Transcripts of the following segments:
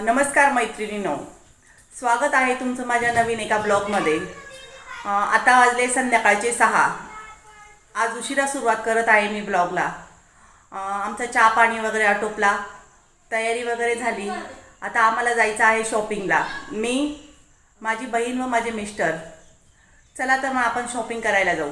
नमस्कार मैत्रिणींनो, स्वागत आहे तुमचं माझ्या नवीन एका ब्लॉगमध्ये। आता वाजले संध्याकाळचे 6। आज उशिरा सुरुवात करत आहे मी ब्लॉगला। आमचा चहा पाणी वगैरे आटोपला, तयारी वगैरे झाली। आता आम्हाला जायचं आहे शॉपिंगला, मी, माझी बहीण व माझे मिस्टर। चला तर मग आपण शॉपिंग करायला जाऊ।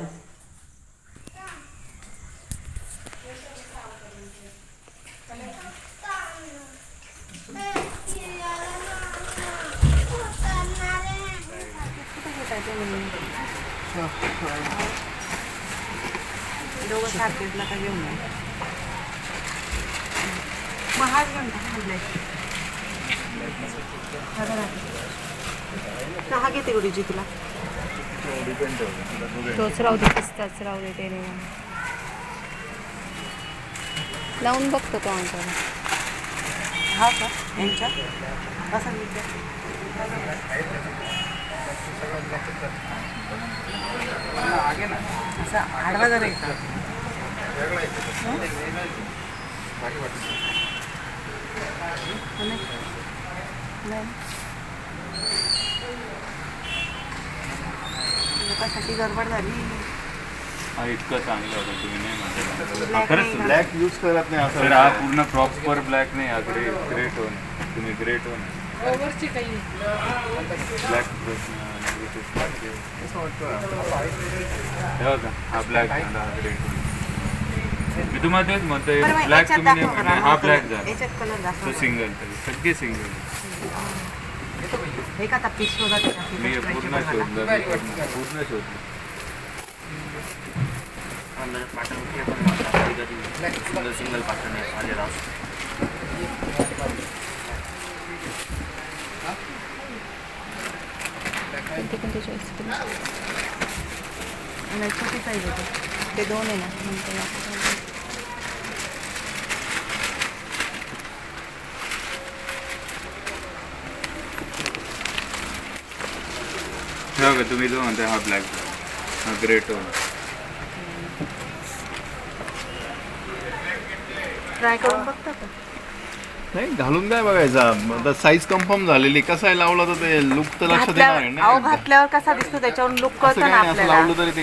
दोघं सारखेच का घेऊन महाग घेऊन चहा घेते गुडीजी तुला तोच राहू दे, पिस्ताच राहू दे, ते लावून बघतो तो अंकल। हा का यांच्या कसा असा आडवा जर आहे का लोकांसाठी गडबड झाली। इतकं चांगलं होतं, तुम्ही नाही म्हणता खरंच ब्लॅक यूज करत नाही असं। हा पूर्ण प्रॉपर ब्लॅक नाही, हा ग्रे टोन, तुम्ही ग्रे टोन ओव्हरची काही ब्लॅक हा ब्लॅक झाला, हा ग्रे टोन। मी तुम्हाला तेच म्हणतोय, ब्लॅक तुम्ही नाही म्हणताय, हा ब्लॅक झाला तो सिंगल, तरी सगळे सिंगल। हे का पीस मी पूर्ण शोधलं, पूर्ण शोधलं। सिंगल पाठवणे आलेला असतो। कोणते चॉईस केली? आणि छोटी साईज होते ते 2 आहे ना, बघा तुम्ही जो म्हणताय हा ब्लॅक, हा ग्रे टोन। ट्राय करून बघता का? नाही घालून काय बघायचा, साईज कन्फर्म झालेली, कसं आहे लावलं तर ते लुक तर लक्षात येणार आहे अहो ना। घातल्यावर कसा दिसतो त्याच्यावर लुक असं कळतं काही ना नाही, असं आपल्याला। लावलं तरी ते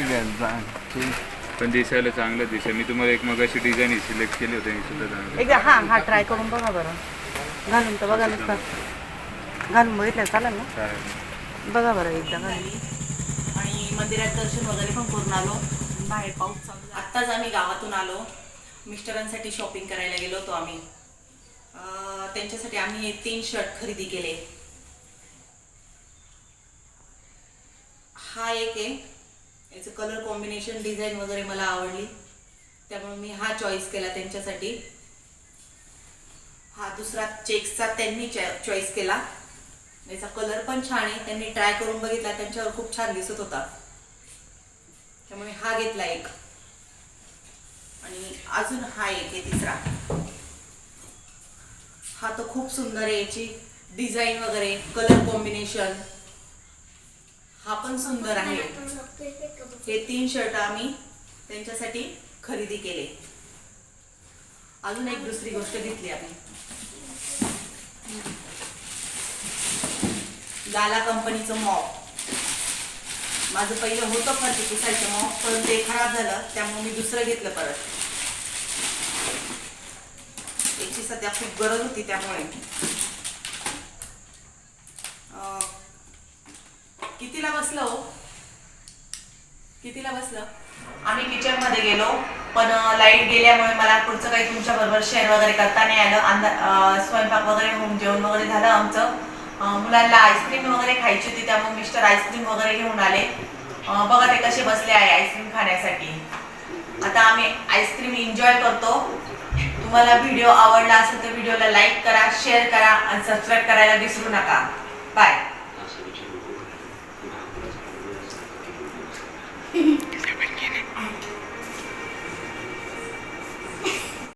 पण दिसायला चांगलं दिसेल। मी तुम्हाला एक मगाशी डिझाईन सिलेक्ट केली होती, ही सुद्धा चांगली। एकदा हा ट्राय करून बघा बरं, घालून तर बघा नुसतं, घालून बघितलं चालेल ना? चालेल। बघा बरं एकदा घालून। आणि मंदिरात दर्शन वगैरे पण करून आलो। बाहेर पाऊस चालू, आत्ताच आम्ही गावातून आलो। मिस्टरांसाठी शॉपिंग करायला गेलो होतो आम्ही। त्यांच्यासाठी आम्ही हे 3 शर्ट खरेदी केले। हा एक आहे, याचं कलर कॉम्बिनेशन डिझाईन वगैरे मला आवडली, त्यामुळे मी हा चॉईस केला त्यांच्यासाठी। हा दुसरा चेक्सचा त्यांनी चॉईस केला, याचा कलर पण छान आहे, त्यांनी ट्राय करून बघितला, त्यांच्यावर खूप छान दिसत होता, त्यामुळे हा घेतला एक। आणि अजून हा एक आहे तिसरा, हा तर खूप सुंदर आहे, याची डिझाईन वगैरे कलर कॉम्बिनेशन हा पण सुंदर आहे। हे 3 शर्ट आम्ही त्यांच्यासाठी खरेदी केले। अजून एक दुसरी गोष्ट घेतली आम्ही, गाला कंपनीचं मॉप। माझं पहिलं होतं फरशी पुसायचं मॉप, पण ते खराब झालं, त्यामुळे मी दुसरं घेतलं परत। याची सध्या खूप गरज होती, त्यामुळे कितीला बसलं हो? कितीला बसलं? आम्ही किचन मध्ये गेलो, पण लाईट गेल्यामुळे मला पुढचं काही तुमच्या बरोबर शेअर वगैरे करता नाही आलं। स्वयंपाक वगैरे होऊन जेवण वगैरे झालं आमचं। मुलांना आईस्क्रीम वगैरे खायची होती, त्यामुळे मिस्टर आईस्क्रीम वगैरे घेऊन आले। बघा ते कसे बसले आहे आईस्क्रीम खाण्यासाठी। आता आम्ही आईस्क्रीम एन्जॉय करतो। तुम्हाला व्हिडिओ आवडला असेल तर व्हिडिओला लाईक करा, शेअर करा आणि सबस्क्राईब करायला विसरू नका। बाय।